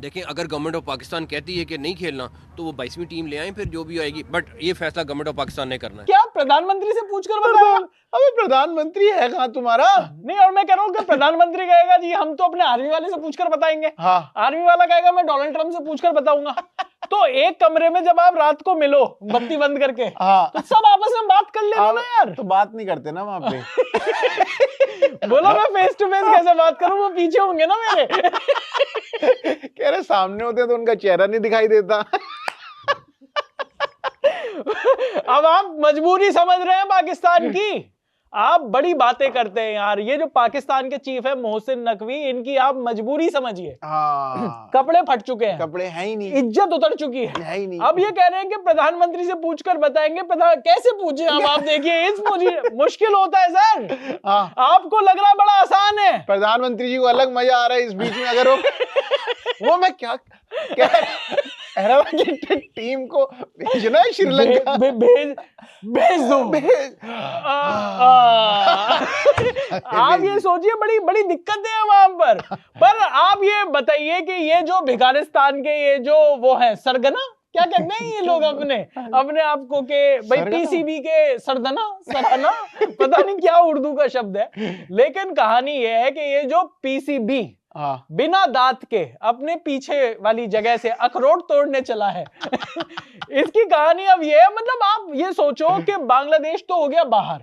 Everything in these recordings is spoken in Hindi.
देखें, अगर गवर्नमेंट ऑफ पाकिस्तान कहती है कि नहीं खेलना तो वो 22वीं टीम ले आए, फिर जो भी आएगी, बट ये फैसला गवर्नमेंट ऑफ पाकिस्तान ने करना है। क्या प्रधानमंत्री से पूछकर बताएगा? अबे प्रधानमंत्री है कहाँ तुम्हारा? नहीं, और मैं कह रहा हूँ कि प्रधानमंत्री कहेगा जी हम तो अपने आर्मी वाले से पूछकर बताएंगे, हाँ। आर्मी वाला कहेगा मैं डोनाल्ड ट्रंप से पूछकर बताऊंगा। तो एक कमरे में जब आप रात को मिलो बत्ती बंद करके, हाँ। तो सब आपस में बात कर लेना ना यार। तो बात नहीं करते ना वहां पे। बोलो मैं फेस टू फेस कैसे बात करूं, वो पीछे होंगे ना मेरे। कह रहे सामने होते तो उनका चेहरा नहीं दिखाई देता। अब आप मजबूरी समझ रहे हैं पाकिस्तान की, आप बड़ी बातें करते हैं यार। ये जो पाकिस्तान के चीफ है मोहसिन नकवी, इनकी आप मजबूरी समझिए। हाँ। कपड़े फट चुके हैं, कपड़े हैं ही नहीं, इज्जत उतर चुकी है ही नहीं। अब ये कह रहे हैं कि प्रधानमंत्री से पूछकर बताएंगे। कैसे पूछे अब आप देखिए, इस मुश्किल होता है सर। हाँ। आपको लग रहा है बड़ा आसान है। प्रधानमंत्री जी को अलग मजा आ रहा है इस बीच में। अगर वो मैं क्या कह रहा कि टीम को भेजना है श्रीलंका, भेज दो। आप ये सोचिए बड़ी बड़ी दिक्कतें हैं वहां पर आप ये बताइए कि ये जो अफगानिस्तान के ये जो वो है सरगना, क्या कहते हैं ये लोग अपने आप को के भाई पीसीबी के सरदना सरहना, पता नहीं क्या उर्दू का शब्द है, लेकिन कहानी ये है कि ये जो पीसीबी बिना दांत के अपने पीछे वाली जगह से अखरोट तोड़ने चला है। इसकी कहानी अब ये है, मतलब आप ये सोचो कि बांग्लादेश तो हो गया बाहर,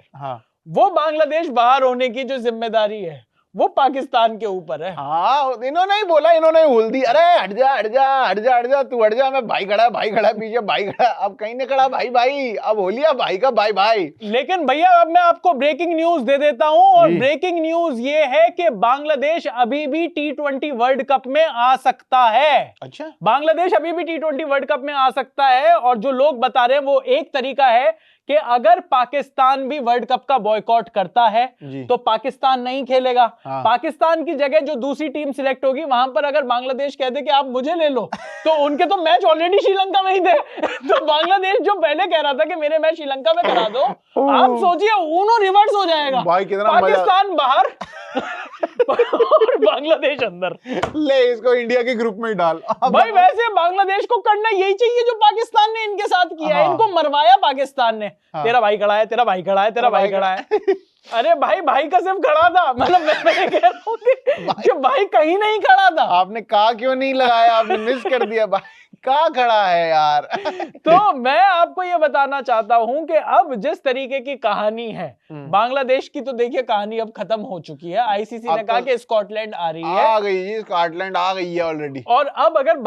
वो बांग्लादेश बाहर होने की जो जिम्मेदारी है वो पाकिस्तान के ऊपर है। हाँ, इन्होंने ही बोला, इन्होंने हुल दी, अरे हट जा हट जा हट जा हट जा, तू हट जा, मैं भाई खड़ा पीछे भाई खड़ा, अब कहीं नहीं खड़ा भाई, अब हो लिया भाई का भाई। लेकिन भैया अब मैं आपको ब्रेकिंग न्यूज दे देता हूं, और ब्रेकिंग न्यूज ये है कि बांग्लादेश अभी भी T20 वर्ल्ड कप में आ सकता है। अच्छा, बांग्लादेश अभी भी T20 वर्ल्ड कप में आ सकता है, और जो लोग बता रहे हैं वो एक तरीका है कि अगर पाकिस्तान भी वर्ल्ड कप का बॉयकॉट करता है तो पाकिस्तान नहीं खेलेगा। पाकिस्तान की जगह जो दूसरी टीम सिलेक्ट होगी वहां पर अगर बांग्लादेश कहते कि आप मुझे ले लो, तो उनके तो मैच ऑलरेडी श्रीलंका में ही थे। तो बांग्लादेश जो पहले कह रहा था कि मेरे मैच श्रीलंका में करा दो, आप सोचिए उन्होंने रिवर्स हो जाएगा। भाई कितना पाकिस्तान बाहर और बांग्लादेश अंदर। ले इसको इंडिया के ग्रुप में डाल। भाई वैसे बांग्लादेश को करना यही चाहिए जो पाकिस्तान ने इनके साथ किया है, इनको मरवाया पाकिस्तान ने। तेरा भाई खड़ा है, तेरा भाई खड़ा है, तेरा भाई खड़ा है। अरे भाई का सिर्फ खड़ा था, मतलब मैं कह रहा हूँ कि भाई कहीं नहीं खड़ा था। आपने कहा क्यों नहीं लगाया, आपने मिस कर दिया। भाई कहाँ खड़ा है यार। तो मैं आपको ये बताना चाहता हूं कि अब जिस तरीके की कहानी है बांग्लादेश की, तो देखिए कहानी अब खत्म हो चुकी है। आईसीसी ने कहा कि स्कॉटलैंड आ रही है, आ गई जी, स्कॉटलैंड आ गई है ऑलरेडी। और अब अगर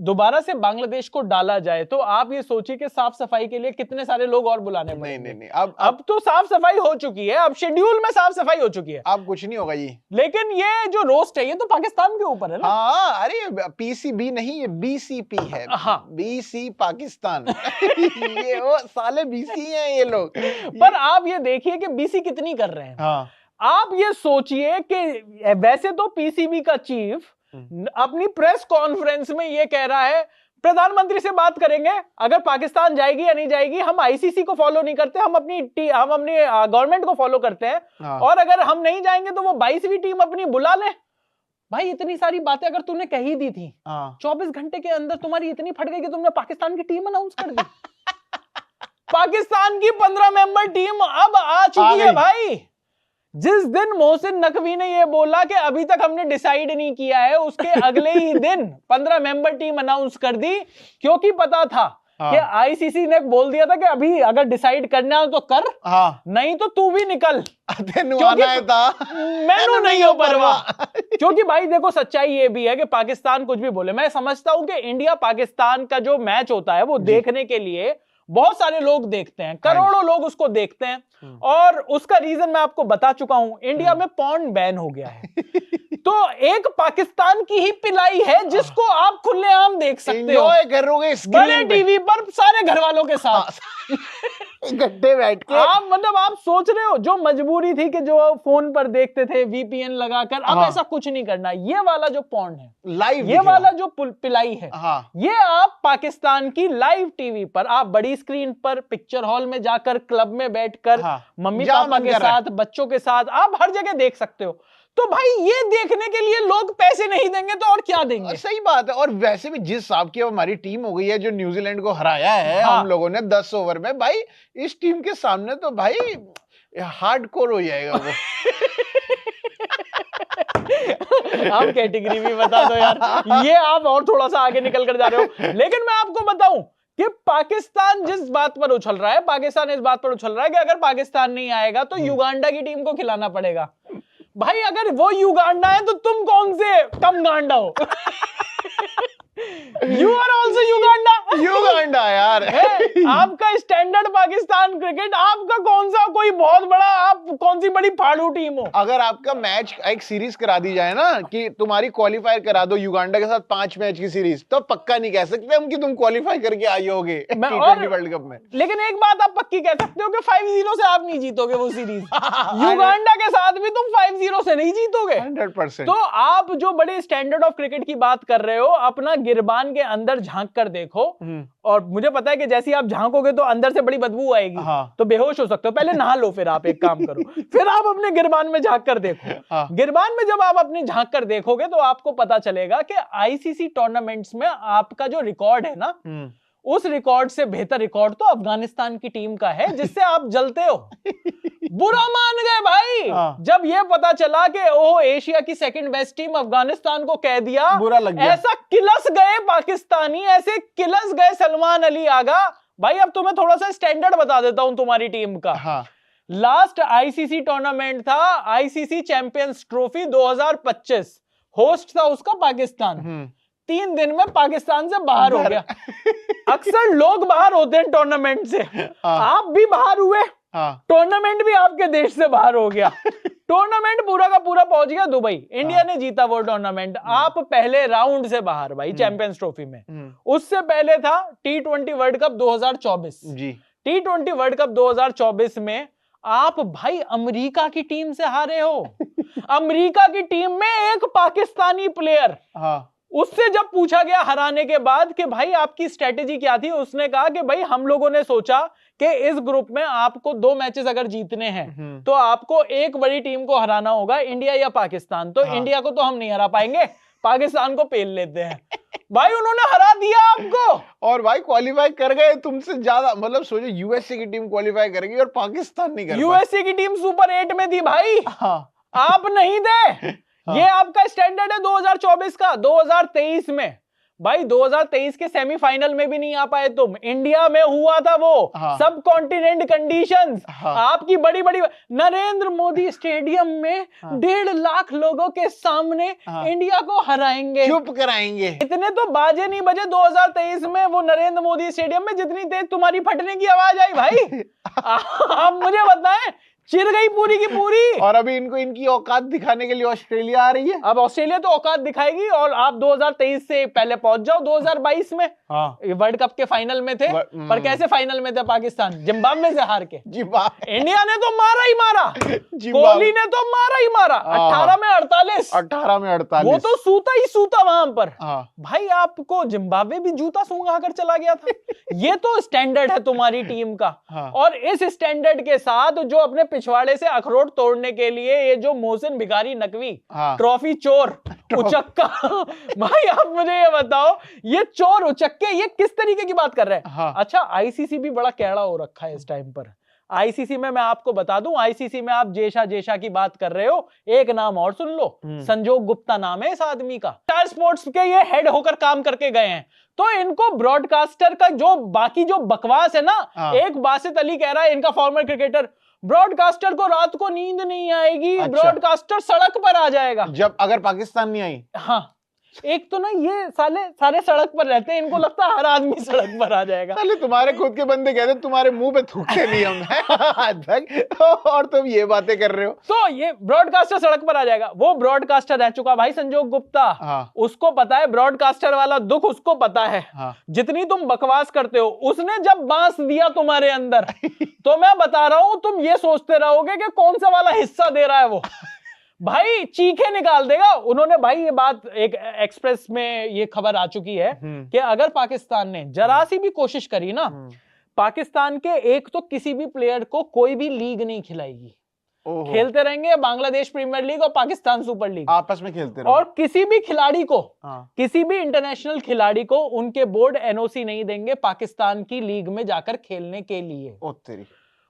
दोबारा से बांग्लादेश को डाला जाए तो आप ये सोचिए कि साफ सफाई के लिए कितने सारे लोग और बुलाने पड़ेंगे। नहीं, अब तो साफ सफाई हो चुकी है, अब शेड्यूल में साफ सफाई हो चुकी है, अब कुछ नहीं होगा ये। लेकिन ये जो रोस्ट है ये तो पाकिस्तान के ऊपर है ना। हाँ, अरे पीसीबी नहीं, ये बीसीपी है। हाँ, बीसी पाकिस्तान। ये वो साले बीसी हैं ये लोग। पर आप ये देखिए कि बीसी कितनी कर रहे हैं। हाँ। आप ये सोचिए कि वैसे तो पीसीबी का चीफ अपनी प्रेस कॉन्फ्रेंस में ये कह रहा है प्रधानमंत्री से बात करेंगे, अगर पाकिस्तान जाएगी या नहीं जाएगी, हम आईसीसी को फॉलो नहीं करते, हम अपनी गवर्नमेंट को फॉलो करते हैं, और अगर हम नहीं जाएंगे तो वो 22वीं टीम अपनी बुला ले। भाई इतनी सारी बातें अगर तूने कही दी थी, 24 घंटे के अंदर तुम्हारी इतनी फट गई कि तुमने पाकिस्तान की टीम अनाउंस कर दी। पाकिस्तान की 15 मेंबर टीम अब आ चुकी है भाई। जिस दिन मोहसिन नकवी ने ये बोला कि अभी तक हमने डिसाइड नहीं किया है, उसके अगले ही दिन 15 मेंबर टीम अनाउंस कर दी, क्योंकि पता था कि आईसीसी ने बोल दिया था कि अभी अगर डिसाइड करना हो तो कर, नहीं तो तू भी निकल, मैनू नहीं हो परवाह। क्योंकि भाई देखो सच्चाई ये भी है कि पाकिस्तान कुछ भी बोले, मैं समझता हूं कि इंडिया पाकिस्तान का जो मैच होता है वो देखने के लिए बहुत सारे लोग देखते हैं, करोड़ों लोग उसको देखते हैं, और उसका रीजन मैं आपको बता चुका हूं। इंडिया में पॉर्न बैन हो गया है, तो एक पाकिस्तान की ही पिलाई है जिसको आप खुलेआम देख सकते हो, करोगे बड़े टीवी पर सारे घर वालों के साथ गड्ढे बैठ के। आप मतलब आप सोच रहे हो जो मजबूरी थी कि जो फोन पर देखते थे वीपीएन लगाकर, अब ऐसा कुछ नहीं करना। ये वाला जो पॉर्न है लाइव, ये वाला जो पिलाई है, ये आप पाकिस्तान की लाइव टीवी पर, आप बड़ी स्क्रीन पर पिक्चर हॉल में जाकर, क्लब में बैठकर, मम्मी पापा के साथ, बच्चों के साथ, आप हर जगह देख सकते हो। तो भाई ये देखने के लिए लोग पैसे नहीं देंगे तो और क्या देंगे? सही बात है। और वैसे भी जिस हिसाब की अब हमारी टीम हो गई है, जो न्यूजीलैंड को हराया है हम लोगों ने 10 ओवर में, भाई इस टीम के सामने तो भाई हार्डकोर हो जाएगा वो। आप कैटेगरी भी बता दो यार, ये आप और थोड़ा सा आगे निकल कर जा रहे हो। लेकिन मैं आपको बताऊं कि पाकिस्तान जिस बात पर उछल रहा है, पाकिस्तान इस बात पर उछल रहा है कि अगर पाकिस्तान नहीं आएगा तो युगांडा की टीम को खिलाना पड़ेगा। भाई अगर वो युगांडा है तो तुम कौन से कम गांडा हो? You are also Uganda. Uganda यार आपका स्टैंडर्ड पाकिस्तान क्रिकेट, आपका कौन सा कोई बहुत बड़ा, आप कौन सी बड़ी फाड़ू टीम हो? अगर आपका मैच एक सीरीज करा दी जाए ना कि तुम्हारी क्वालिफाई करा दो युगांडा के साथ 5 मैच की सीरीज, तो पक्का नहीं कह सकते हम कि तुम क्वालिफाई करके आई होगे T20 वर्ल्ड कप में। लेकिन एक बात आप पक्की कह सकते हो कि 5-0 से आप नहीं जीतोगे वो सीरीज। युगांडा के साथ भी तुम 5-0 से नहीं जीतोगे 100%। तो आप जो बड़े स्टैंडर्ड ऑफ क्रिकेट की बात कर रहे हो, अपना गिरबान के अंदर झांक कर देखो। और मुझे पता है कि जैसे आप झांकोगे तो अंदर से बड़ी बदबू आएगी। हाँ। तो बेहोश हो सकते हो, पहले नहा लो, फिर आप एक काम करो, फिर आप अपने गिरबान में झांक कर देखो। हाँ। गिरबान में जब आप अपने झांक कर देखोगे तो आपको पता चलेगा कि आईसीसी टूर्नामेंट्स में आपका जो रिकॉर्ड है ना, उस रिकॉर्ड से बेहतर रिकॉर्ड तो अफगानिस्तान की टीम का है, जिससे आप जलते हो। बुरा मान गए भाई। हाँ। जब ये पता चला कि ओह एशिया की सेकंड बेस्ट टीम अफगानिस्तान को कह दिया, बुरा लग गया। ऐसा किलस गए पाकिस्तानी, ऐसे किलस गए सलमान अली आगा। भाई अब तुम्हें थोड़ा सा स्टैंडर्ड बता देता हूं तुम्हारी टीम का। हाँ। लास्ट आईसीसी टूर्नामेंट था आईसीसी चैंपियंस ट्रॉफी 2025, होस्ट था उसका पाकिस्तान। 3 दिन में पाकिस्तान से बाहर हो गया। अक्सर लोग बाहर होते हैं टूर्नामेंट से, आप भी बाहर हुए, टूर्नामेंट भी आपके देश से बाहर हो गया। टूर्नामेंट पूरा का पूरा पहुंच गया दुबई, इंडिया ने जीता वो टूर्नामेंट। आप पहले राउंड से बाहर भाई चैंपियंस ट्रॉफी में। उससे पहले था T20 वर्ल्ड कप 2024 जी। T20 वर्ल्ड कप 2024 में आप भाई अमेरिका की टीम से हारे हो। अमेरिका की टीम में एक पाकिस्तानी प्लेयर। उससे जब पूछा गया हराने के बाद कि भाई आपकी स्ट्रेटेजी क्या थी, उसने कहा कि भाई हम लोगों ने सोचा कि इस ग्रुप में आपको 2 मैचेस अगर जीतने हैं तो आपको एक बड़ी टीम को हराना होगा, इंडिया या पाकिस्तान। तो इंडिया को तो हम नहीं हरा पाएंगे, पाकिस्तान को पेल लेते हैं। भाई उन्होंने हरा दिया आपको, और भाई क्वालिफाई कर गए तुमसे ज्यादा। मतलब सोचो यूएसए की टीम क्वालिफाई करेगी और पाकिस्तान नहीं कर। यूएसए की टीम सुपर 8 में थी भाई। आप नहीं थे। ये आपका स्टैंडर्ड है 2024 का। 2023 में भाई 2023 के सेमीफाइनल में भी नहीं आ पाए तुम। इंडिया में हुआ था वो सब कॉन्टिनेंट कंडीशंस। आपकी बड़ी बड़ी नरेंद्र मोदी स्टेडियम में 1.5 लाख लोगों के सामने इंडिया को हराएंगे, चुप कराएंगे। इतने तो बाजे नहीं बजे 2023 में वो नरेंद्र मोदी स्टेडियम में, जितनी तेज तुम्हारी फटने की आवाज आई भाई। आप मुझे बताएं, चिर गई पूरी की पूरी। और अभी इनको इनकी औकात दिखाने के लिए ऑस्ट्रेलिया आ रही है। अब ऑस्ट्रेलिया तो औकात दिखाएगी, और आप 2023 से पहले पहुंच जाओ 2022 में। वर्ल्ड कप के फाइनल में थे, पर कैसे फाइनल में थे पाकिस्तान? जिम्बाब्वे से हार के। इंडिया ने तो मारा ही मारा, कोहली ने तो मारा ही मारा। 18 में 48 वो तो सूता ही सूता वहां पर। भाई आपको जिम्बाब्वे भी जूता सूंघा कर चला गया था। ये तो स्टैंडर्ड है तुम्हारी टीम का। और इस स्टैंडर्ड के साथ जो अपने पिछवाड़े से अखरोट तोड़ने के लिए ये जो मोहसिन भिखारी नकवी, ट्रॉफी चोर उचक्का, भाई आप मुझे ये बताओ, ये चोर उचक्के ये किस तरीके की बात कर रहे हैं? अच्छा, आईसीसी भी बड़ा कैड़ा हो रखा है इस टाइम पर। आईसीसी में मैं आपको बता दूं, आईसीसी में आप जेशा की बात कर रहे हो, एक नाम और सुन लो, संजोग गुप्ता नाम है इस आदमी का। स्टार स्पोर्ट्स के ये हेड होकर काम करके गए हैं। तो इनको ब्रॉडकास्टर का जो बाकी जो बकवास है ना, एक बासित अली कह रहा है, इनका फॉर्मर क्रिकेटर, ब्रॉडकास्टर को रात को नींद नहीं आएगी। अच्छा। ब्रॉडकास्टर सड़क पर आ जाएगा जब अगर पाकिस्तान नहीं आई। हाँ, एक तो ना ये सारे सड़क पर रहते हैं, इनको लगता है हर आदमी सड़क पर आ जाएगा। साले तुम्हारे खुद के बंदे कहते तुम्हारे मुंह पे थूकते नहीं हम और तुम ये बातें कर रहे हो। तो ये ब्रॉडकास्टर सड़क पर आ जाएगा। वो ब्रॉडकास्टर रह चुका भाई संजोग गुप्ता। उसको पता है ब्रॉडकास्टर वाला दुख, उसको पता है। जितनी तुम बकवास करते हो, उसने जब बांस दिया तुम्हारे अंदर तो मैं बता रहा हूं, तुम ये सोचते रहोगे कि कौन सा वाला हिस्सा दे रहा है वो। भाई चीखे निकाल देगा। उन्होंने भाई ये बात एक एक्सप्रेस में ये खबर आ चुकी है कि अगर पाकिस्तान ने जरा सी भी कोशिश करी ना, पाकिस्तान के एक तो किसी भी प्लेयर को कोई भी लीग नहीं खिलाएगी। ओहो। खेलते रहेंगे बांग्लादेश प्रीमियर लीग और पाकिस्तान सुपर लीग, आपस में खेलते रहो। और किसी भी खिलाड़ी को, हाँ। किसी भी इंटरनेशनल खिलाड़ी को उनके बोर्ड एनओसी नहीं देंगे पाकिस्तान की लीग में जाकर खेलने के लिए। ओ तेरी।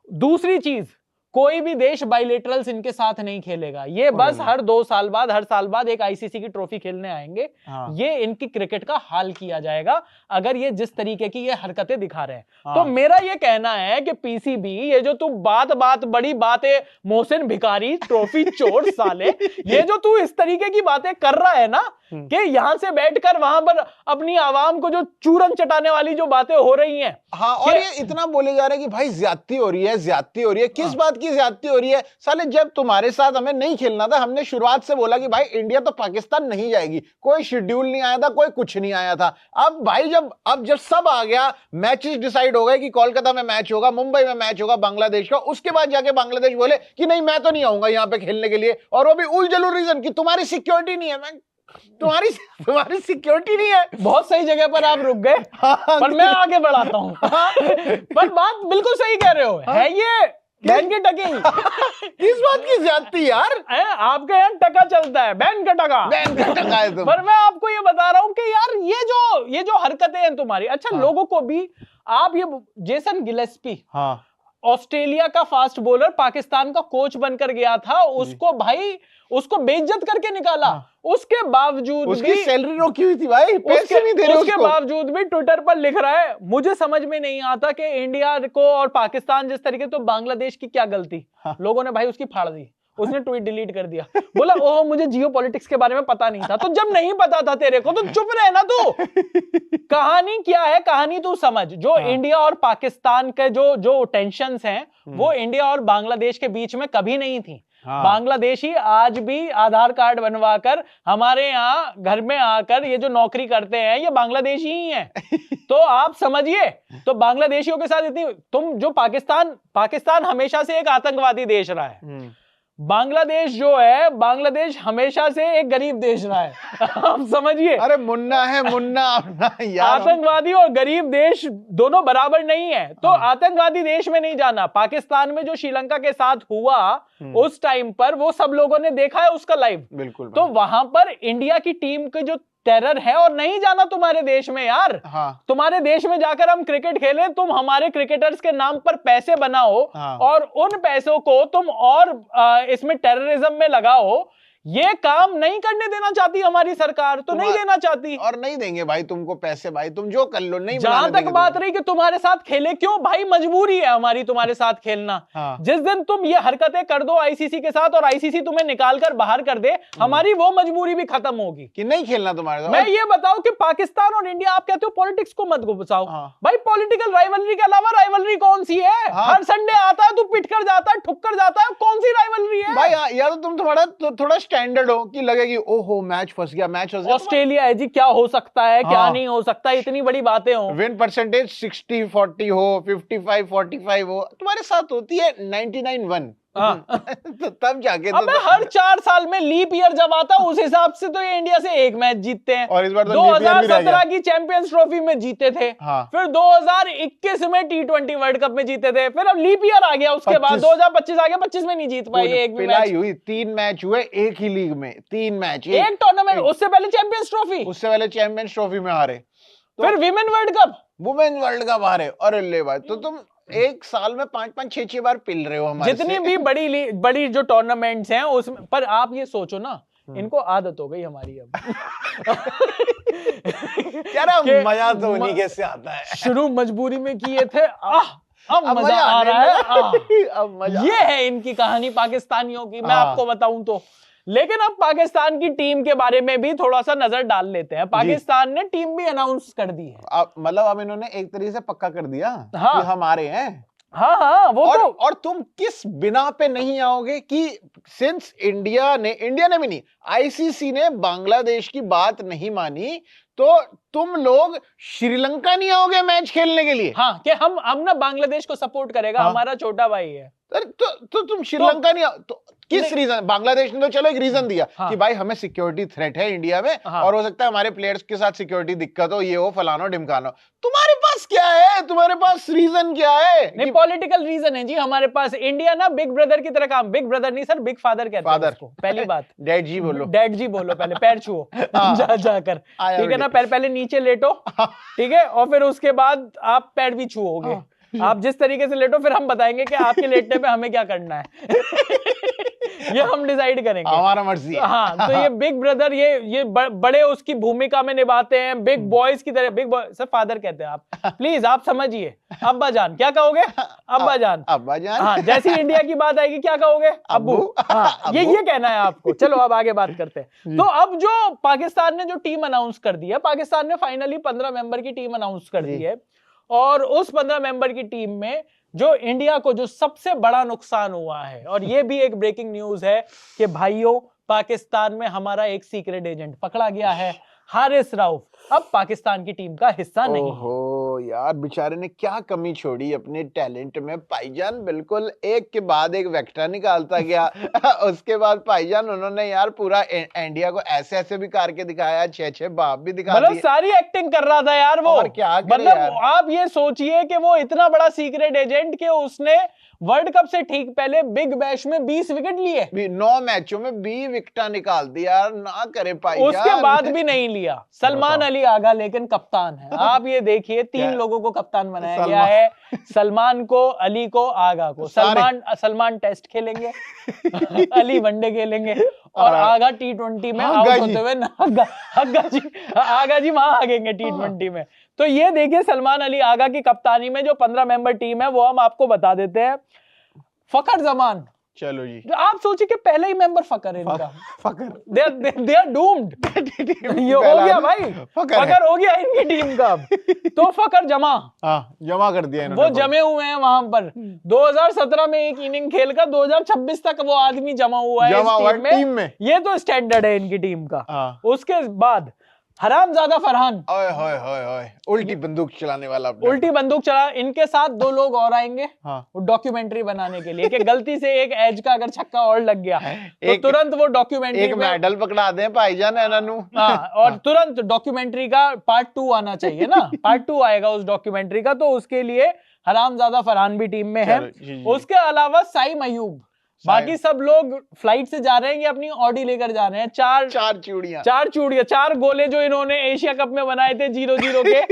दूसरी चीज, कोई भी देश बाइलेटरल्स इनके साथ नहीं खेलेगा। ये बस हर 2 साल बाद, हर साल बाद एक आईसीसी की ट्रॉफी खेलने आएंगे। हाँ। ये इनकी क्रिकेट का हाल किया जाएगा अगर ये जिस तरीके की ये हरकतें दिखा रहे हैं। हाँ। तो मेरा ये कहना है कि पीसीबी, ये जो तू बात बड़ी बातें, मोहसिन भिखारी ट्रॉफी चोर साले, ये जो तू इस तरीके की बातें कर रहा है ना, कि यहां से बैठकर वहां पर अपनी आवाम को जो चूरन चटाने वाली जो बातें हो रही हैं। हाँ, और ये इतना बोले जा रहे हैं कि भाई ज्यादती हो रही है, ज्यादती हो रही है। किस बात की ज्यादती हो रही है साले? जब तुम्हारे साथ हमें नहीं खेलना था, हमने शुरुआत से बोला कि भाई इंडिया तो पाकिस्तान नहीं जाएगी, कोई शेड्यूल नहीं आया था, कोई कुछ नहीं आया था। अब भाई जब सब आ गया, मैचेस डिसाइड हो गए कि कोलकाता में मैच होगा, मुंबई में मैच होगा बांग्लादेश का, उसके बाद जाके बांग्लादेश बोले कि नहीं मैं तो नहीं आऊंगा यहाँ पे खेलने के लिए, और वो भी उलझलू रीजन कि तुम्हारी सिक्योरिटी नहीं है। मैं तुम्हारी सिक्योरिटी नहीं है। बहुत सही जगह पर आप रुक गए। पर मैं आगे बढ़ाता हूं। पर बात बिल्कुल सही कह रहे हो। है ये बैन के टके ही। किस बात की ज्यादती यार? आपके यहाँ टका चलता है, बैन का टका। बैन का टका है तुम। पर मैं आपको ये बता रहा हूं कि यार ये जो हरकतें हैं तुम्हारी, अच्छा लोगों को भी आप ये, जेसन गिलेस्पी, हाँ, ऑस्ट्रेलिया का फास्ट बॉलर, पाकिस्तान का कोच बनकर गया था, उसको भाई उसको बेइज्जत करके निकाला। उसके बावजूद उसकी भी सैलरी रोकी हुई थी भाई, पैसे नहीं दे रहे उसके बावजूद भी ट्विटर पर लिख रहा है। मुझे समझ में नहीं आता कि इंडिया को और पाकिस्तान जिस तरीके, तो बांग्लादेश की क्या गलती? लोगों ने भाई उसकी फाड़ दी, उसने ट्वीट डिलीट कर दिया, बोला ओह मुझे जियो पॉलिटिक्स के बारे में पता नहीं था। तो जब नहीं पता था तेरे को तो चुप रहे ना तू। कहानी क्या है, कहानी तू समझ। जो इंडिया और पाकिस्तान के जो टेंशन्स हैं, वो इंडिया और बांग्लादेश के बीच में कभी नहीं थी। बांग्लादेशी आज भी आधार कार्ड बनवाकर हमारे यहाँ घर में आकर ये जो नौकरी करते हैं, ये बांग्लादेशी ही हैं। तो आप समझिए, तो बांग्लादेशियों के साथ इतनी, तुम जो पाकिस्तान हमेशा से एक आतंकवादी देश रहा है। बांग्लादेश जो है, बांग्लादेश हमेशा से एक गरीब देश रहा है। आप समझिए। अरे मुन्ना है मुन्ना अपना यार। आतंकवादी और गरीब देश दोनों बराबर नहीं है। तो आतंकवादी देश में नहीं जाना। पाकिस्तान में जो श्रीलंका के साथ हुआ उस टाइम पर, वो सब लोगों ने देखा है उसका लाइव। बिल्कुल। तो वहां पर इंडिया की टीम के जो टेरर है, और नहीं जाना तुम्हारे देश में यार। तुम्हारे देश में जाकर हम क्रिकेट खेलें, तुम हमारे क्रिकेटर्स के नाम पर पैसे बनाओ, और उन पैसों को तुम और इसमें टेररिज्म में लगाओ। ये काम नहीं करने देना चाहती हमारी सरकार, तो नहीं देना चाहती, और नहीं देंगे भाई तुमको पैसे। भाई तुम जो कर लो, नहीं। जहां तक बात रही कि तुम्हारे साथ खेले, क्यों भाई? मजबूरी है हमारी तुम्हारे साथ खेलना। जिस दिन तुम ये हरकतें कर दो आईसीसी के साथ, और आईसीसी तुम्हें निकाल कर बाहर कर दे, हमारी वो मजबूरी भी खत्म होगी कि नहीं खेलना तुम्हारे साथ। मैं ये बताऊं कि पाकिस्तान और इंडिया, आप कहते हो पॉलिटिक्स को मत घुसाओ। भाई पॉलिटिकल राइवलरी के अलावा राइवलरी कौन सी है? हर संडे आता है, तू पिट कर जाता है, ठुक कर जाता है, कौन सी राइवलरी है भाई? या तो तुम थोड़ा स्टैंडर्ड हो कि लगेगी ओहो मैच फंस गया। ऑस्ट्रेलिया है जी, क्या हो सकता है, क्या नहीं हो सकता, इतनी बड़ी बातें हो। विन परसेंटेज 60-40 हो, 55-45 हो, तुम्हारे साथ होती है 99-1। तो तब जाके अब हर 4 साल में लीप ईयर जब आता है, उस हिसाब से तो ये इंडिया से एक मैच जीतते हैं। और इस बार तो 2017 की चैंपियंस ट्रॉफी में जीते थे। हाँ। फिर 2021 में T20 वर्ल्ड कप में जीते थे। फिर अब लीप ईयर आ गया, उसके बाद 2025 आ गया, 25 में नहीं जीत पाई एक भी मैच। हुई 3 मैच हुए एक ही लीग में, 3 मैच एक टूर्नामेंट। उससे पहले चैंपियंस ट्रॉफी, उससे पहले चैंपियंस ट्रॉफी में हारे। फिर women world cup, women world cup हारे। अरे ले भाई, तो तुम एक साल में 5-5, 6-6 बार पिल रहे हो हमारे जितनी भी बड़ी जो टूर्नामेंट्स हैं उसमें। पर आप ये सोचो ना, इनको आदत हो गई हमारी अब। क्या मजा तो उन्हीं के से आता है। शुरू मजबूरी में किए थे, अब मजा आ रहा है। अब मजा। ये है इनकी कहानी पाकिस्तानियों की, मैं आपको बताऊं तो। लेकिन अब पाकिस्तान की टीम के बारे में भी थोड़ा सा नजर डाल लेते हैं। पाकिस्तान ने टीम भी अनाउंस कर दी है। मतलब अब इन्होंने एक तरीके से पक्का कर दिया कि हमारे हैं। हाँ, वो और तुम किस बिना पे नहीं आओगे कि सिंस इंडिया ने भी नहीं, आईसीसी ने बांग्लादेश की बात नहीं मानी, तो तुम लोग श्रीलंका नहीं आओगे मैच खेलने के लिए? हाँ, कि हम ना बांग्लादेश को सपोर्ट करेगा, हमारा छोटा भाई है। अरे तो तुम श्रीलंका नहीं तो किस रीजन, बांग्लादेश ने तो चलो एक रीजन दिया हाँ। कि भाई हमें सिक्योरिटी थ्रेट है इंडिया में, हाँ। और हो सकता है हमारे प्लेयर्स के साथ सिक्योरिटी दिक्कत हो, ये हो फलानो ढिमकानो। तुम्हारे पास क्या है, तुम्हारे पास रीजन क्या है? नहीं, पॉलिटिकल रीजन है जी हमारे पास। इंडिया ना बिग ब्रदर की तरह काम, बिग ब्रदर नहीं सर, बिग फादर कहते हैं उसको। पहली बात डैड जी बोलो, डैड जी बोलो, पहले पैर छुओ जाकर, आया ठीक है ना, बेटे। पहले नीचे लेटो, ठीक है, और फिर उसके बाद आप पैर भी छुओगे। आप जिस तरीके से लेटो, फिर हम बताएंगे कि आपके लेटने पे हमें क्या करना है ये हम डिसाइड करेंगे, हमारा मर्जी है। हाँ। तो ये बिग ब्रदर, ये बड़े उसकी भूमिका में निभाते हैं, बिग बॉयज की तरह। बिग बॉय सर फादर कहते हैं आप, प्लीज आप समझिए। अब्बा जान क्या कहोगे? अब्बा जान, अब्बा जान। हाँ, जैसी इंडिया की बात आएगी क्या कहोगे? अब्बू। हाँ, ये कहना है आपको। चलो अब आगे बात करते हैं। तो अब जो पाकिस्तान ने जो टीम अनाउंस कर दी है, पाकिस्तान ने फाइनली 15 मेंबर की टीम अनाउंस कर दी है, और उस 15 मेंबर की टीम में जो इंडिया को जो सबसे बड़ा नुकसान हुआ है, और ये भी एक ब्रेकिंग न्यूज है कि भाइयों, पाकिस्तान में हमारा एक सीक्रेट एजेंट पकड़ा गया है, हारिस राउफ अब पाकिस्तान की टीम का हिस्सा नहीं है। ओहो यार, बेचारे ने क्या कमी छोड़ी अपने टैलेंट में। भाईजान बिल्कुल एक के बाद एक वेक्टर निकालता गया उसके बाद भाईजान उन्होंने यार पूरा इंडिया को ऐसे ऐसे भी करके दिखाया, 6-6 बाप भी दिखा मतलब दिए। सारी एक्टिंग कर रहा था यार वो। और क्या करे मतलब यार। आप ये सोचिए कि वो इतना बड़ा सीक्रेट एजेंट कि उसने वर्ल्ड कप से ठीक पहले बिग बैश में 20 विकेट लिए, 9 मैचों में 20 विकेट निकाल दी यार, ना करे भाईजान। उसके बाद भी नहीं लिया। सलमान अली आगा लेकिन कप्तान है। आप ये देखिए, 3 लोगों को कप्तान बनाया गया है, सलमान को, अली को, आगा को। सलमान टेस्ट खेलेंगे अली वनडे खेलेंगे, और आगा T20 में आउट होते हुए आगा जी वहां आगेंगे T20 में। तो ये देखिए, सलमान अली आगा की कप्तानी में जो 15 मेंबर टीम है, वो हम आपको बता देते हैं। फखर जमान, चलो जी, आप सोचिए कि पहले ही मेंबर फकर है इनका। फकर दे आर डूम्ड ये हो गया भाई, फकर हो गया इनकी टीम का। तो फकर जमा, जमा कर दिया इन्होंने। वो जमे हुए हैं वहां पर। 2017 में एक इनिंग खेलकर 2026 तक वो आदमी जमा हुआ है इस टीम में। ये तो स्टैंडर्ड है इनकी टीम का। उसके बाद हरामजादा फरहान, ओए होए होए होए, उल्टी बंदूक चलाने वाला अपने। उल्टी बंदूक चला। इनके साथ 2 लोग और आएंगे वो डॉक्यूमेंटरी बनाने के लिए, कि गलती से एक एज का अगर छक्का और लग गया तो तुरंत वो डॉक्यूमेंट्री एक मेडल पकड़ा दें भाईजान एनानू। और तुरंत डॉक्यूमेंट्री का पार्ट 2 आना चाहिए ना, पार्ट 2 आएगा उस डॉक्यूमेंट्री का। तो उसके लिए हरामजादा फरहान भी टीम में है। उसके अलावा साइम अयूब, बाकी सब लोग फ्लाइट से जा रहे हैं, ये अपनी ऑडी लेकर जा रहे हैं। चार चूड़ियां, 4 गोले जो इन्होंने एशिया कप में बनाए थे 0-0 के,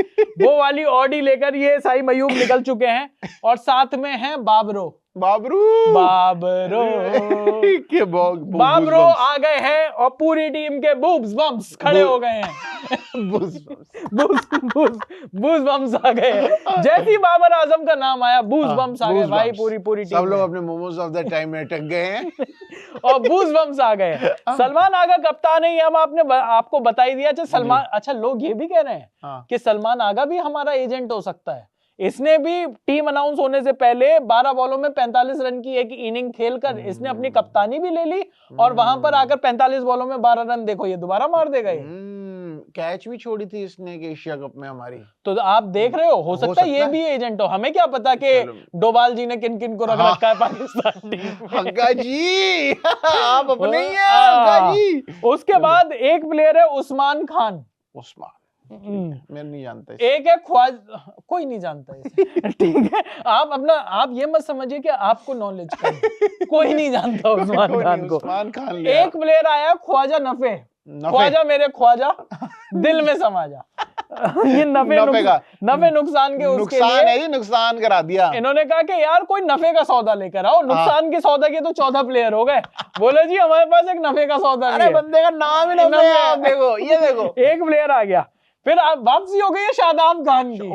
वो वाली ऑडी लेकर ये साइम अयूब निकल चुके हैं। और साथ में है बाबरो आ गए हैं, और पूरी टीम के बूब्स बम्स खड़े हो गए हैं बूज बम्स आ गए हैं। जैसी बाबर आजम का नाम आया, बूज बम्स आ गए भाई। पूरी टीम, सब लोग अपने मोमोज ऑफ द टाइम में टक गए हैं और बूज बम्स आ गए। सलमान आगा कप्तान है, ये हम आपको बता ही दिया। अच्छा सलमान, अच्छा लोग ये भी कह रहे हैं कि सलमान आगा भी हमारा एजेंट हो सकता है। इसने भी टीम अनाउंस होने से पहले 12 बॉलों में 45 रन की एक इनिंग खेलकर इसने अपनी कप्तानी भी ले ली, और वहां पर आकर 45 बॉलों में 12 रन, देखो ये दोबारा मार देगा। ये कैच भी छोड़ी थी इसने एशिया कप में हमारी। तो आप देख रहे हो सकता है ये भी एजेंट हो। हमें क्या पता कि डोभाल जी ने किन किन को रख रखा है पाकिस्तान टीम। हग्गा जी आप अपने ही हैं हग्गा जी। उसके बाद एक प्लेयर है उस्मान खान। मैं नहीं जानता। एक है कोई नहीं जानता इसे ठीक है। आप ये मत समझिए कि आपको नॉलेज कोई नहीं जानता उस्मान खान को। एक प्लेयर आया ख्वाजा नफे। ख्वाजा मेरे ख्वाजा दिल में समा जा। ये नफे नुकसान के उसके नुकसान है, नुकसान करा दिया। इन्होंने कहा कि यार कोई नफे का सौदा लेकर आओ। नुकसान के सौदा के तो 14 प्लेयर हो गए। बोले जी हमारे पास एक नफे का सौदा है। अरे बंदे का नाम ही नफे है। आप देखो, ये देखो एक प्लेयर आ गया। फिर वापसी हो गई है शादाब खान की।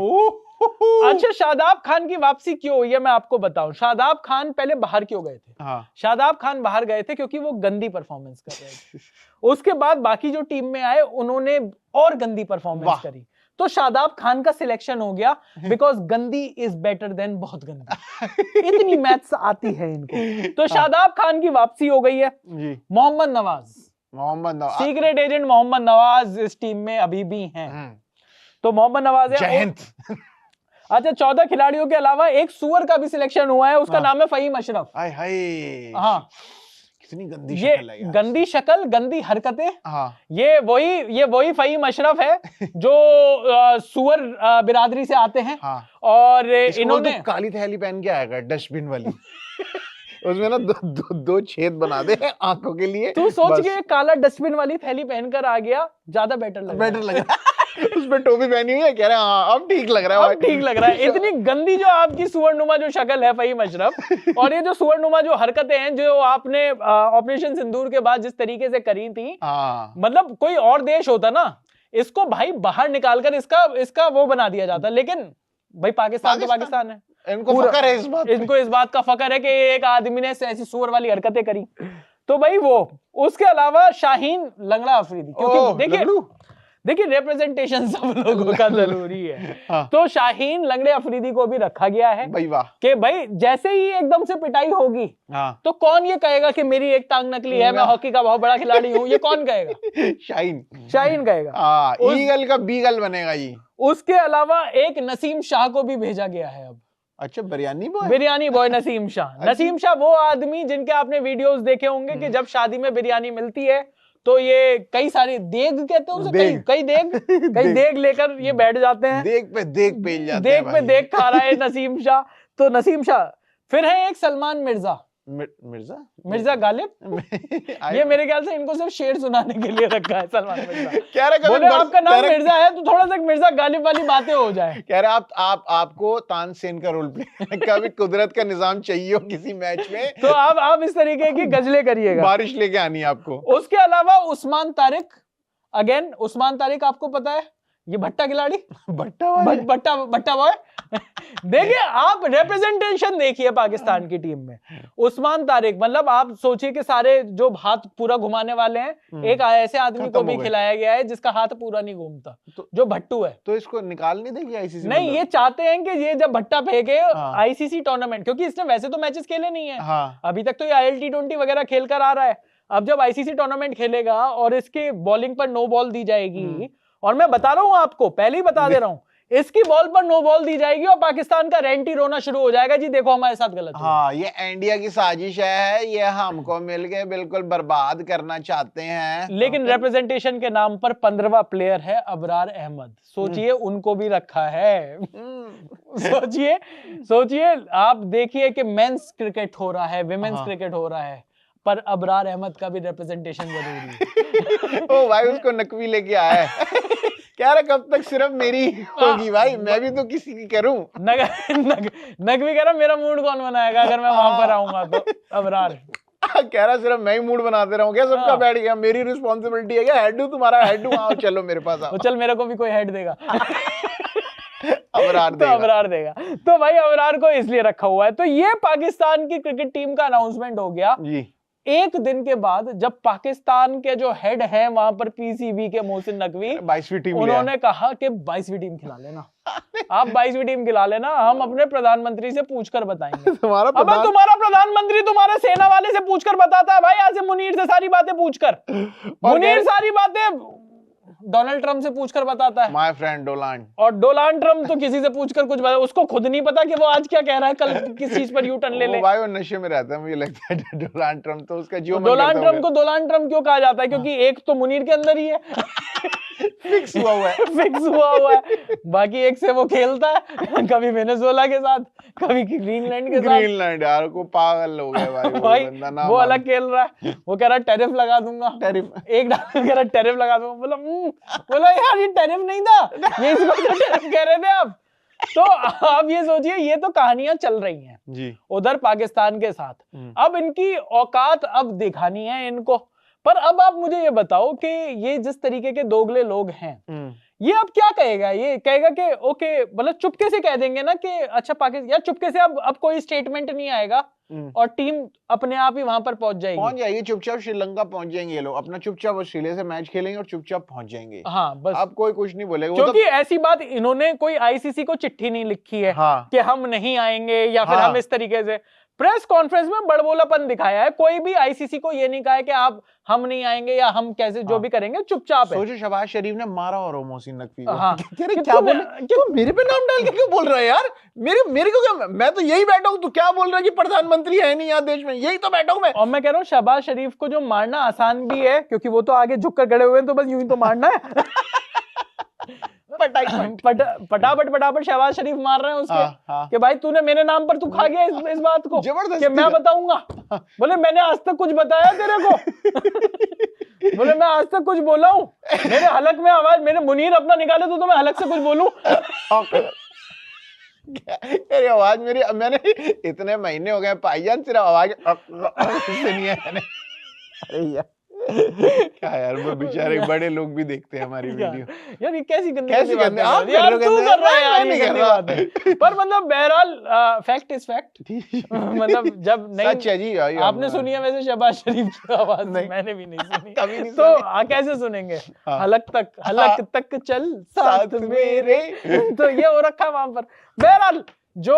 अच्छा शादाब खान की वापसी क्यों हुई है मैं आपको बताऊं। शादाब खान पहले बाहर क्यों गए थे? शादाब खान बाहर गए थे क्योंकि वो गंदी परफॉर्मेंस कर रहे थे। उसके बाद बाकी जो टीम में आए उन्होंने और गंदी परफॉर्मेंस करी, तो शादाब खान का सिलेक्शन हो गया। बिकॉज गंदी इज बेटर देन बहुत गंदी। इतनी मैथ्स आती है इनको। तो शादाब खान की वापसी हो गई है। मोहम्मद नवाज सीक्रेट एजेंट मोहम्मद नवाज इस टीम में अभी भी हैं। तो मोहम्मद नवाज है। अच्छा 14 खिलाड़ियों के अलावा एक सुअर का भी सिलेक्शन हुआ है, उसका नाम है फहीम अशरफ। हाय हाय, हाँ कितनी गंदी ये शक्ल है यार। गंदी शक्ल, गंदी हरकतें, हाँ ये वही फहीम अशरफ है जो सुअर बिरादरी से आते हैं। हाँ, और इसको इन्होंने तो काली थैली पहन के आएगा डस्टबिन वाली उसमें ना दो छेद बना दे आंखों के लिए। तू सोच बस। के काला डस्टबिन वाली थैली पहनकर आ गया, ज्यादा बेटर लग रहा है। लग रहा है उसमें टोपी पहनी हुई है, कह रहे हैं हाँ अब ठीक लग रहा है अब ठीक लग रहा है। इतनी गंदी जो आपकी सुअरनुमा जो शक्ल है फहीम अशरफ, और ये जो सुअरनुमा जो हरकतें हैं जो आपने ऑपरेशन सिंदूर के बाद जिस तरीके से करी थी, हाँ मतलब कोई और देश होता ना, इसको भाई बाहर निकालकर इसका वो बना दिया जाता, लेकिन भाई पाकिस्तान तो पाकिस्तान है। इनको फकर है इस बात पे। इनको इस बात का फकर है कि एक आदमी ने ऐसी सुअर वाली हरकतें करी। तो भाई वो, उसके अलावा शाहीन लंगड़ा अफरीदी, क्योंकि देखिए रिप्रेजेंटेशन सब लोगों का जरूरी है। हाँ। तो शाहीन लंगड़े अफरीदी को भी रखा गया है भाई वाह। कि भाई जैसे ही एकदम से पिटाई होगी, हाँ तो कौन ये कहेगा कि मेरी एक टांग नकली है, मैं हॉकी का बहुत बड़ा खिलाड़ी हूं, ये कौन कहेगा? शाहीन कहेगा। हाँ, ईगल का बीगल बनेगा ये। उसके अलावा एक नसीम शाह को भी भेजा गया है अब। अच्छा, बिरयानी बॉय नसीम शाह। नसीम शाह वो आदमी जिनके आपने वीडियोस देखे होंगे कि जब शादी में बिरयानी मिलती है तो ये कई सारी देग कहते हैं उसे, कई देग लेकर ये बैठ जाते हैं, देग पे देग पेल जाते देग पे देग खा रहा है नसीम शाह। तो नसीम शाह, फिर है एक सलमान मिर्जा गालिब। ये मेरे ख्याल से इनको सिर्फ शेर सुनाने के लिए रखा है सलमान मिर्जा। कह रहे बोले आपका नाम मिर्जा है तो थोड़ा सा मिर्जा गालिब वाली बातें हो जाए। कह रहे आपको तानसेन का रोल प्ले कभी कुदरत का निजाम चाहिए हो किसी मैच में तो आप इस तरीके की गजलें करिएगा, बारिश लेके आनी है आपको। उसके अलावा उस्मान तारिक आपको पता है, ये भट्टा खिलाड़ी, भट्टा बॉय। देखिए आप रिप्रेजेंटेशन देखिए पाकिस्तान की टीम में, उस्मान तारिक, मतलब आप सोचिए कि सारे जो हाथ पूरा घुमाने वाले हैं, एक ऐसे आदमी को भी खिलाया गया है जिसका हाथ पूरा नहीं घूमता, जो भट्टू है। तो इसको निकाल नहीं देगी आईसीसी? नहीं, ये चाहते हैं कि ये जब भट्टा फेंके आईसीसी टूर्नामेंट, क्योंकि इसने वैसे तो मैचेस खेले नहीं है। हाँ। अभी तक तो ये ILT20 वगैरह खेल कर आ रहा है। अब जब आईसीसी टूर्नामेंट खेलेगा और इसके बॉलिंग पर नो बॉल दी जाएगी, और मैं बता रहा हूं आपको, पहले ही बता दे रहा हूं, इसकी बॉल पर नो बॉल दी जाएगी और पाकिस्तान का रेंटी रोना शुरू हो जाएगा, जी देखो हमारे साथ गलत हुआ। हाँ, ये इंडिया की साजिश है, ये हमको मिलके बिल्कुल बर्बाद करना चाहते हैं। लेकिन रिप्रेजेंटेशन के नाम पर 15वां प्लेयर है अबरार अहमद। सोचिए उनको भी रखा है। सोचिए आप देखिए कि मेंस क्रिकेट हो रहा है, विमेंस क्रिकेट हो रहा है, पर अबरार अहमद का भी रिप्रेजेंटेशन जरूरी है। ओ भाई, उसको नकवी लेके आया है। कह रहा कब तक सिर्फ मेरी होगी भाई, मैं भी तो किसी की करूं। नकवी कह रहा मेरा मूड कौन बनाएगा अगर मैं वहां पर आऊंगा तो? अबरार कह रहा सिर्फ मैं ही मूड बनाते रहूं क्या? सबका बैठ गया, मेरी रिस्पॉन्सिबिलिटी है क्या? हेड तुम्हारा हेड, आओ चलो मेरे पास आओ। चल मेरे को भी कोई हेड देगा। अबरार देगा। तो भाई अबरार को इसलिए रखा हुआ है। तो ये पाकिस्तान की क्रिकेट टीम का अनाउंसमेंट हो गया जी। एक दिन के बाद, जब पाकिस्तान के जो हेड हैं वहां पर PCB के मोहसिन नकवी, 22वीं टीम, उन्होंने कहा कि 22वीं टीम खिला लेना, आप 22वीं टीम खिला लेना, हम अपने प्रधानमंत्री से पूछकर बताएंगे। तुम्हारा प्रधानमंत्री तुम्हारे सेना वाले से पूछकर बताता है भाई, आज से मुनीर से सारी बातें पूछकर, मुनीर सारी बातें डोनाल्ड ट्रम्प से पूछकर बताता है, माय फ्रेंड डोनाल्ड। और डोनाल्ड ट्रम्प तो किसी से पूछकर कुछ बता, उसको खुद नहीं पता कि वो आज क्या कह रहा है, कल किस चीज पर यू टर्न ले ले। भाई वो नशे में रहता है, मुझे लगता है डोनाल्ड ट्रम्प तो उसका जो डोनाल्ड ट्रम्प को डोनाल्ड ट्रम्प क्यों कहा जाता है? क्योंकि एक तो मुनीर के अंदर ही है, फिक्स हुआ हुआ है, बाकी एक से वो खेलता है, कभी वेनेजुएला के साथ, कभी ग्रीनलैंड के साथ। ग्रीनलैंड यार को पागल हो गया भाई वो अलग खेल रहा है। वो कह रहा टैरिफ लगा दूंगा, एक डॉलर कह रहा टैरिफ लगा दूंगा। बोला यार ये टैरिफ नहीं था, ये इसको टैरिफ कह रहे थे आप। तो आप ये सोचिए, ये तो कहानियां चल रही हैं जी उधर पाकिस्तान के साथ। अब इनकी औकात अब दिखानी है इनको। पर अब आप मुझे ये बताओ कि ये जिस तरीके के दोगले लोग हैं, ये अब क्या कहेगा? ये कहेगा कि ओके, मतलब चुपके से कह देंगे ना कि अच्छा पाकिस्तान, या चुपके से अब कोई स्टेटमेंट नहीं आएगा और टीम अपने आप ही वहां पर पहुंच जाएगी, चुपचाप श्रीलंका पहुंच जाएंगे ये लोग, अपना चुपचाप ऑस्ट्रेलिया से मैच खेलेंगे और चुपचाप पहुंच जाएंगे। हाँ बस, अब कोई कुछ नहीं बोलेगा, क्योंकि ऐसी बात इन्होंने कोई ICC को चिट्ठी नहीं लिखी है कि हम नहीं आएंगे या फिर हम इस तरीके से। प्रेस कॉन्फ्रेंस में बड़बोलापन दिखाया है, कोई भी आईसीसी को ये नहीं कहा है कि आप हम नहीं आएंगे या हम कैसे जो भी करेंगे, चुपचाप है। सोचो शहबाज शरीफ ने मारा और मोहसिन नकवी को। हाँ। क्या बोल क्यों मेरे पे नाम डाल के क्यों बोल रहा है यार? मेरे को क्या, मैं तो यही बैठा हूँ, तू क्या बोल रहा है कि प्रधानमंत्री है नहीं यहाँ देश में, यही तो बैठा हूँ मैं। और मैं कह रहा हूँ शहबाज शरीफ को जो मारना आसान भी है, क्योंकि वो तो आगे झुक कर खड़े हुए हैं, तो बस यूं ही तो मारना है। फटाफट शहबाज शरीफ मार रहे हैं उसके कि भाई तूने मेरे नाम पर तू खा गया इस बात को, जबरदस्ती कि मैं बताऊंगा। बोले मैंने आज तक कुछ बताया तेरे को? बोले मैं आज तक कुछ बोला हूँ? मेरे हलक में आवाज, मेरे मुनीर अपना निकाले तो मैं हलक से कुछ बोलूं? अरे आवाज मेरी, मैंने इतने महीने हो गए भाईजान सिर्फ आवाज सुनी है मैंने। अरे यार क्या यार, वो बेचारे बड़े लोग भी देखते हैं हमारी वीडियो। यार ये कैसी गंदी कैसी गंदी, आप यार तू कर रहा है यार, मैं नहीं ये कर गंदी रहा। बात है। पर मतलब बहरहाल फैक्ट इज फैक्ट। मतलब जब नहीं, सच है जी। आपने सुनी है वैसे शहबाज शरीफ की आवाज? नहीं। मैंने भी नहीं सुनी। कभी नहीं तो सुनी। कैसे सुनेंगे? हाँ। हलक तक चल साथ साथ मेरे। तो ये हो रखा है वहां पर। बहरहाल जो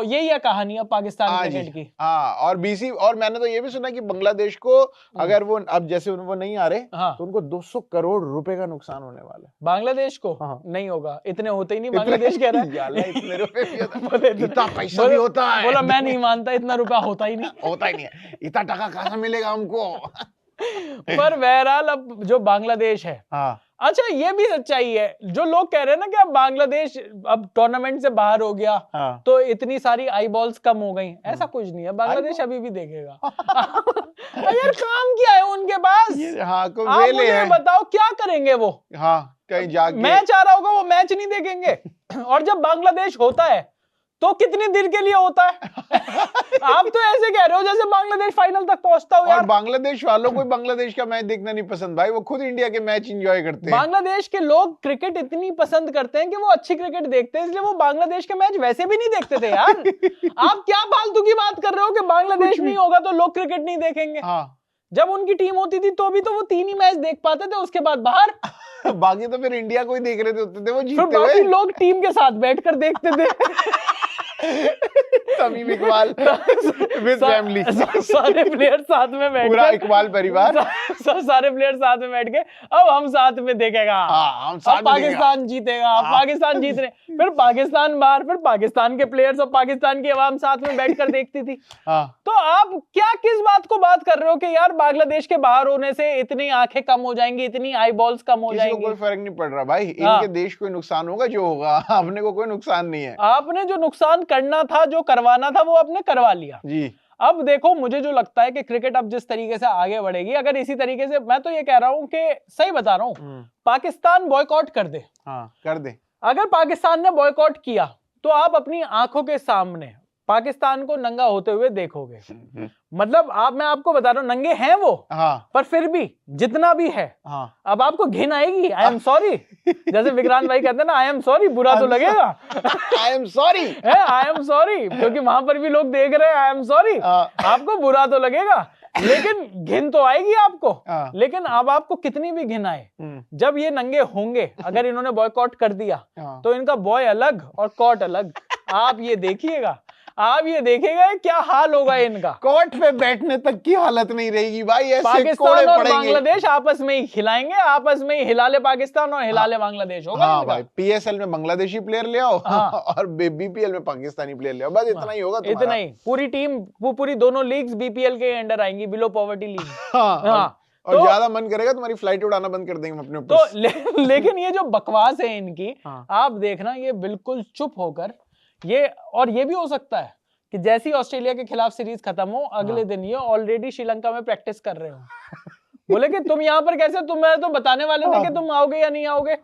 यही है कहानी अब पाकिस्तान क्रिकेट की। हाँ, और बीसी, और मैंने तो ये भी सुना कि बांग्लादेश को अगर वो अब जैसे वो नहीं आ रहे, हाँ। तो उनको 200 करोड़ रुपए का नुकसान होने वाला है। बांग्लादेश को हाँ। नहीं होगा, इतने होते ही नहीं। बांग्लादेश कह रहा है याल्ला इतने रुपए भी होता है। बोले इतना पैसा भी होता है। बोला मैं नहीं मानता, इतना रुपया होता ही नहीं। होता ही नहीं है, इतना टका कहाँ से मिलेगा हमको। पर बहरहाल अब जो बांग्लादेश है, हाँ अच्छा ये भी सच्चाई है, जो लोग कह रहे हैं ना कि अब बांग्लादेश अब टूर्नामेंट से बाहर हो गया, हाँ। तो इतनी सारी आई बॉल्स कम हो गई, ऐसा कुछ नहीं है। बांग्लादेश अभी भी देखेगा। यार काम क्या है उनके पास? हाँ को आप वेले मुझे हैं। बताओ क्या करेंगे वो? हाँ कहीं जाके मैच आ रहा होगा, वो मैच नहीं देखेंगे। और जब बांग्लादेश होता है तो कितनी देर के लिए होता है? आप तो ऐसे कह रहे हो जैसे बांग्लादेश फाइनल तक पहुंचता हो यार। और बांग्लादेश वालों को बांग्लादेश का मैच देखना नहीं पसंद भाई, वो खुद इंडिया के मैच एंजॉय करते हैं। बांग्लादेश के लोग क्रिकेट इतनी पसंद करते हैं कि वो अच्छी क्रिकेट देखते हैं, इसलिए वो बांग्लादेश के मैच वैसे भी नहीं देखते थे यार। आप क्या फालतू की बात कर रहे हो कि बांग्लादेश नहीं होगा तो लोग क्रिकेट नहीं देखेंगे? हाँ जब उनकी टीम होती थी तो भी तो वो 3 ही मैच देख पाते थे, उसके बाद बाहर। बाकी तो फिर इंडिया को ही देख रहे होते थे वो फिर जीतते बाकी हुए। लोग टीम के साथ बैठकर देखते थे। तमीम इकबाल विद फैमिली, सारे प्लेयर साथ में बैठ पूरा इकबाल परिवार, सारे प्लेयर साथ में बैठ के अब हम साथ में देखेगा, हाँ हम अब साथ पाकिस्तान जीतेगा, अब पाकिस्तान जीत रहे, फिर पाकिस्तान बाहर, फिर पाकिस्तान के प्लेयर्स और पाकिस्तान की आवाम साथ में बैठकर देखती थी। हाँ तो आप क्या किस बात को बात कर रहे हो कि यार बांग्लादेश के बाहर होने से इतनी आंखें कम हो जाएंगी, इतनी आई बॉल्स कम हो किसी को जाएंगी? कोई फर्क नहीं पड़ रहा भाई, हाँ। इनके देश को नुकसान होगा जो होगा, अपने को कोई नुकसान नहीं है। आपने जो नुकसान करना था, जो करवाना था, वो आपने करवा लिया। जी अब देखो, मुझे जो लगता है कि क्रिकेट अब जिस तरीके से आगे बढ़ेगी, अगर इसी तरीके से, मैं तो ये कह रहा हूं कि सही बता रहा हूं, पाकिस्तान बॉयकॉट कर दे। हाँ कर दे। अगर पाकिस्तान ने बॉयकॉट किया तो आप अपनी आंखों के सामने पाकिस्तान को नंगा होते हुए देखोगे। मतलब मैं आपको बता रहा हूं, नंगे हैं वो, हाँ पर फिर भी जितना भी है, हाँ अब आपको घिन आएगी। आई एम सॉरी, जैसे विक्रांत भाई कहते हैं ना, आई एम सॉरी, बुरा तो लगेगा। I am sorry, I am sorry, क्योंकि वहां पर भी लोग देख रहे हैं, आई एम सॉरी। आपको बुरा तो लगेगा, लेकिन घिन तो आएगी आपको। हाँ। लेकिन अब आपको कितनी भी घिन आए, जब ये नंगे होंगे, अगर इन्होंने बॉयकॉट कर दिया, हाँ। तो इनका बॉय अलग और कॉट अलग। आप ये देखिएगा, आप ये देखेगा क्या हाल होगा इनका। कोर्ट पे बैठने तक की हालत नहीं रहेगी भाई, ऐसे कोड़े पाकिस्तान और पड़ेंगे। बांग्लादेश आपस में ही खिलाएंगे, आपस में ही हिलाले पाकिस्तान और हिलाले बांग्लादेश होगा। हाँ इनका। भाई, पीएसएल में बांग्लादेशी प्लेयर ले आओ, हाँ। और बीपीएल में पाकिस्तानी प्लेयर ले आओ, बस इतना ही होगा तुम्हारा। इतना ही, पूरी टीम, पूरी दोनों लीग्स बीपीएल के अंडर आएंगी, बिलो पॉवर्टी लीग। हाँ, हाँ, और तो- ज्यादा मन करेगा तुम्हारी फ्लाइट उड़ाना बंद कर देंगे अपने ऊपर। तो लेकिन ये जो बकवास है इनकी, हाँ। आप देखना, ये बिल्कुल चुप होकर और ये भी हो सकता है कि जैसी ऑस्ट्रेलिया के खिलाफ सीरीज खत्म हो, अगले दिन ये ऑलरेडी श्रीलंका में प्रैक्टिस कर रहे हो। बोले कि तुम यहाँ पर कैसे, तुम्हें तो बताने वाले थे कि तुम आओगे या नहीं आओगे।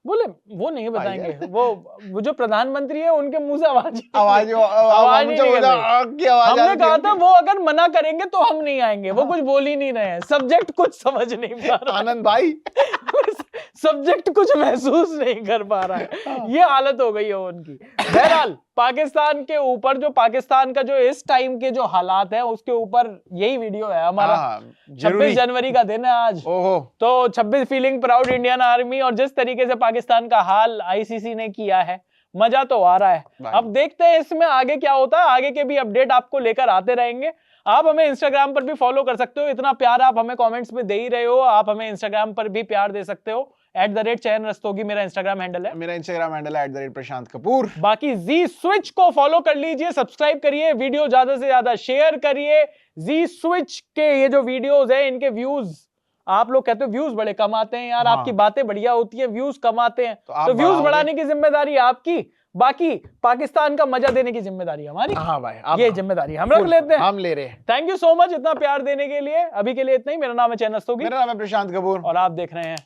बोले वो नहीं बताएंगे, वो जो प्रधानमंत्री है उनके मुंह से आवाज आवाज नहीं निकल रही। हमने कहा था वो अगर मना करेंगे तो हम नहीं आएंगे, वो कुछ बोल ही नहीं रहे हैं, सब्जेक्ट कुछ समझ नहीं पा रहा। आनंद भाई सब्जेक्ट कुछ महसूस नहीं कर पा रहा है, ये हालत हो गई है उनकी। बहरहाल पाकिस्तान के ऊपर, जो पाकिस्तान का जो इस टाइम के जो हालात है, उसके ऊपर यही वीडियो है हमारा। 26 जनवरी का दिन है आज। ओहो। तो 26 फीलिंग प्राउड इंडियन आर्मी, और जिस तरीके से पाकिस्तान का हाल आईसीसी ने किया है, मजा तो आ रहा है। भाई। अब देखते हैं इसमें आगे क्या होता है, आगे के भी अपडेट आपको लेकर आते रहेंगे। आप हमें इंस्टाग्राम पर भी फॉलो कर सकते हो, इतना प्यार आप हमें कमेंट्स में दे ही रहे हो, आप हमें इंस्टाग्राम पर भी प्यार दे सकते हो। @चयन रस्तोगी मेरा इंस्टाग्राम हैंडल है। मेरा इंस्टाग्राम हैंडल है @प्रशांत कपूर। बाकी जी स्विच को फॉलो कर लीजिए, सब्सक्राइब करिए, वीडियो ज्यादा से ज्यादा शेयर करिए। जी स्विच के ये जो वीडियोस है इनके व्यूज, आप लोग कहते हो व्यूज बड़े कम आते हैं यार, हाँ। आपकी बातें बढ़िया होती है, व्यूज कम आते हैं, तो आप तो व्यूज बढ़ाओगे। बढ़ाने की जिम्मेदारी आपकी, बाकी पाकिस्तान का मजा देने की जिम्मेदारी हमारी। हाँ भाई, आप ये जिम्मेदारी हम रख लेते हैं। हम ले रहे हैं। थैंक यू सो मच इतना प्यार देने के लिए। अभी के लिए इतना ही। मेरा नाम है चयन रस्तोगी मेरा नाम है प्रशांत कपूर। और आप देख रहे हैं